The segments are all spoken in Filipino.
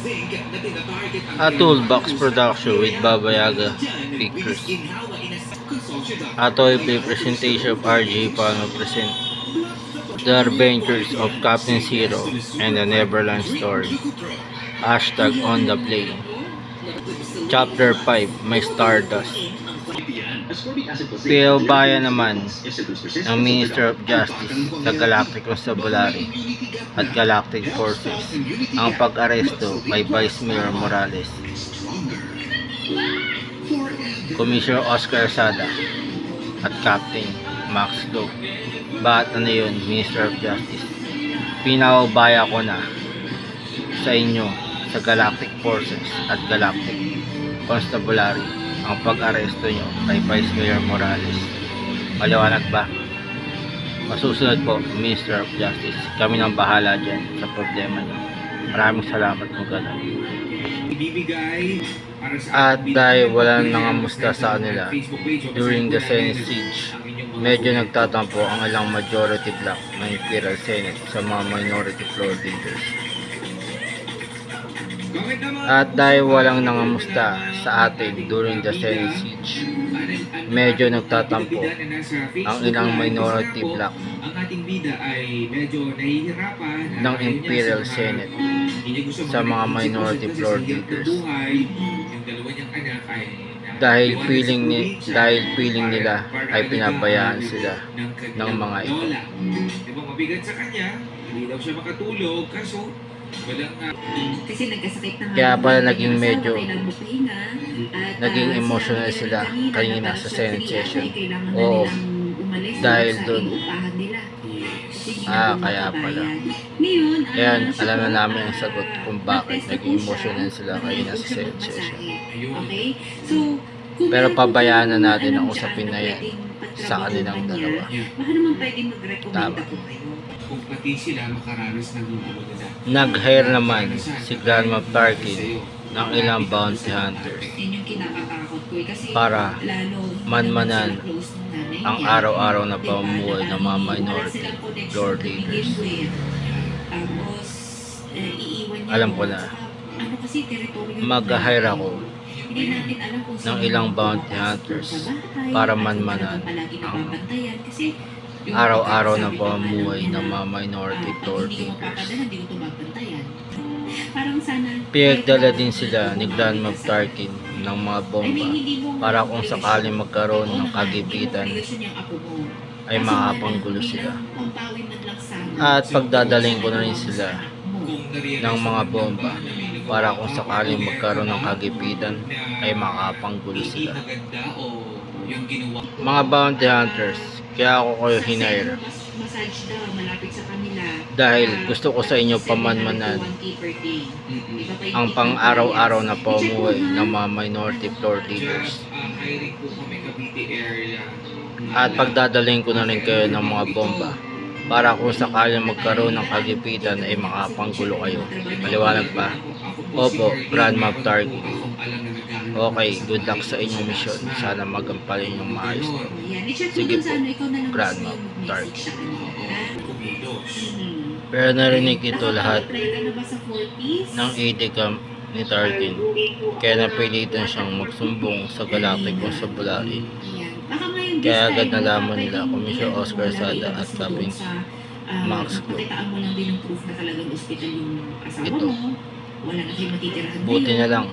A Toolbox Production with Baba Yaga Pictures. Atoy play presentation of RJ Palma present The Adventures of Captain Zero and the Neverland Story. Hashtag on the play. Chapter 5, My Stardust. Pinubaya naman ng Minister of Justice sa Galactic Constabulary at Galactic Forces ang pag-aresto kay Vice Mayor Morales, Commissioner Oscar Sada at Captain Max Lo. Bakit ano yun, Minister of Justice? Pinubaya ko na sa inyo sa Galactic Forces at Galactic Constabulary ang pag-aresto nyo kay Vice Mayor Morales. Maliwanag ba? Masusunod po, Minister of Justice. Kami nang bahala dyan sa problema nyo. Maraming salamat po gano'n. At dahil wala nangamusta sa kanila during the Senate siege, medyo nagtatampo ang ilang majority bloc ng Imperial Senate sa mga minority floor leaders. At dahil walang nangamusta sa atin during the Senate siege, medyo nagtatampo ang ilang minority bloc ng Imperial Senate sa mga minority floor leaders. Dahil feeling nila ay pinabayaan sila ng mga ito. Mabigat sa kanya, hindi daw siya makatulog kaso kasi nagkasakit na kaya pala naging medyo naging emotional sila kanina sa Senate session. Oo, dahil doon. Kaya pala. Ayan, alam na namin ang sagot kung bakit naging emotional sila kanina sa Senate session. Pero pabayaan na natin ang usapin na yan sa kanilang dalawa. Tama. Kung pati sila makaranas ng nag-hire naman si Grandma Tarkin ng ilang bounty hunters para manmanan ang araw-araw na pamumuhay ng mga minority floor leaders. Alam ko na, mag-hire ako ng ilang bounty hunters para manmanan ang araw-araw na pamumuhay ng mga minority floor leaders. Pinagdala din sila ni Grandma Tarkin ng mga bomba para kung sakaling magkaroon ng kagipitan ay makapanggulo sila. At pagdadaling ko na rin sila ng mga bomba para kung sakaling magkaroon ng kagipitan ay makapanggulo sila. Mga bounty hunters, kaya ako kayo hinire dahil gusto ko sa inyo pamanmanan ang pang-araw-araw na pamumuhay ng mga minority floor leaders. At pagdadaling ko na rin kayo ng mga bomba para kung sakaling magkaroon ng kagipitan ay makapanggulo kayo. Maliwanag ba? Opo, Grandma Tarkin. Okay, good luck sa inyong mission. Sana magampalan yung maayos to. Sige po, Grandma Tarkin. Pero narinig ito lahat ng AD camp ni Tarkin. Kaya napilitan siyang magsumbong sa Galactic Constabulary. Kaya agad nalaman nila Commissioner Oscar Sada at Captain Max Lo. Ito. Buti na lang.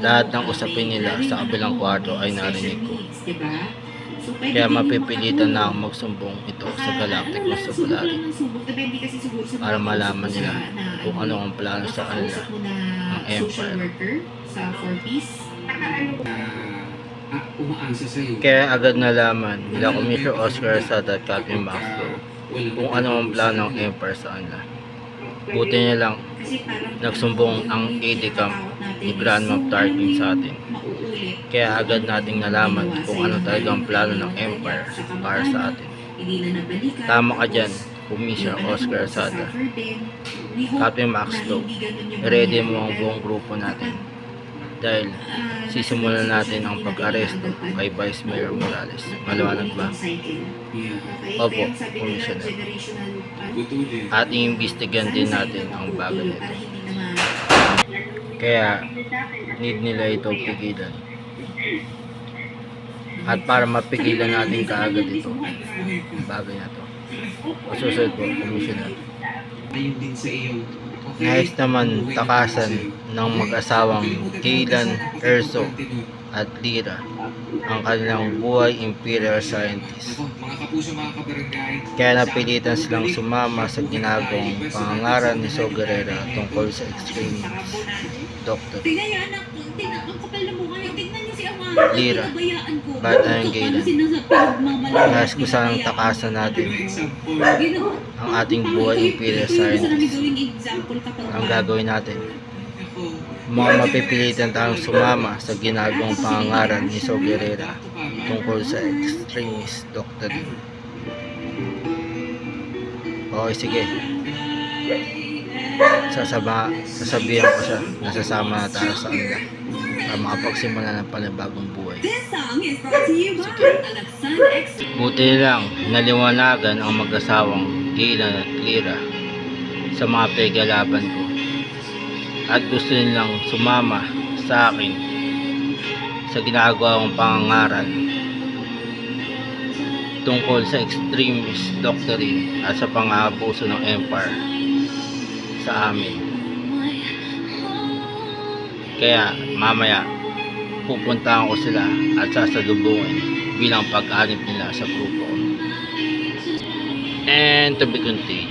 Lahat ng usapin nila sa kabilang kwarto ay narinig ko. Kaya mapipilitan na akong magsumbong ito sa Galactic Constabulary para malaman nila kung ano ang plano sa kanila ng Empire. Kaya agad nalaman nila Commissioner Oscar Sada at Captain Max Lo kung ano ang plano ng Empire sa kanila. Buti niya lang nagsumbong ang AD camp ni Grandma Tarkin sa atin. Kaya agad nating nalaman kung ano talaga ang plano ng Empire para sa atin. Tama ka dyan, Commissioner Oscar Sada. Captain Max Lo, ready mo ang buong grupo natin. Dahil sisimulan natin ang pag-aresto kay Vice Mayor Morales. Maliwanag ba? Opo, Commissioner. At iimbestigan din natin ang bagay nito. Kaya need nila ito pigilan. At para mapigilan natin kaagad ito, ang bagay na to. Masusunod po, Commissioner. Nais naman takasan ng mag-asawang Kaylan, Erso at Lira ang kanilang buhay imperial scientist. Kaya napilitan silang sumama sa ginagawang pangangaral ni Soguerera tungkol sa extreme doctor. Lira, bakit tayong Kaylan? Nais ko sanang takasan natin ang ating buhay imperial scientist. Ang gagawin natin, mga mapipilitan tayong sumama sa ginagawang pangangaral ni Soguerera tungkol sa extremist doctrine. Okay, sige. Sasabihan ko siya na sasama na tayo sa kanila para makapagsimula ng panibagong buhay. Buti lang naliwanagan ang mag-asawang Kaylan at Lira sa mga pagkalaban ko at gusto nilang sumama sa akin sa ginagawang pangangaral tungkol sa extremist doctrine at sa pang-aabuso ng empire sa amin. Kaya mamaya pupuntahan ko sila at sasalubungin bilang pag-alip nila sa grupo. And to be continued.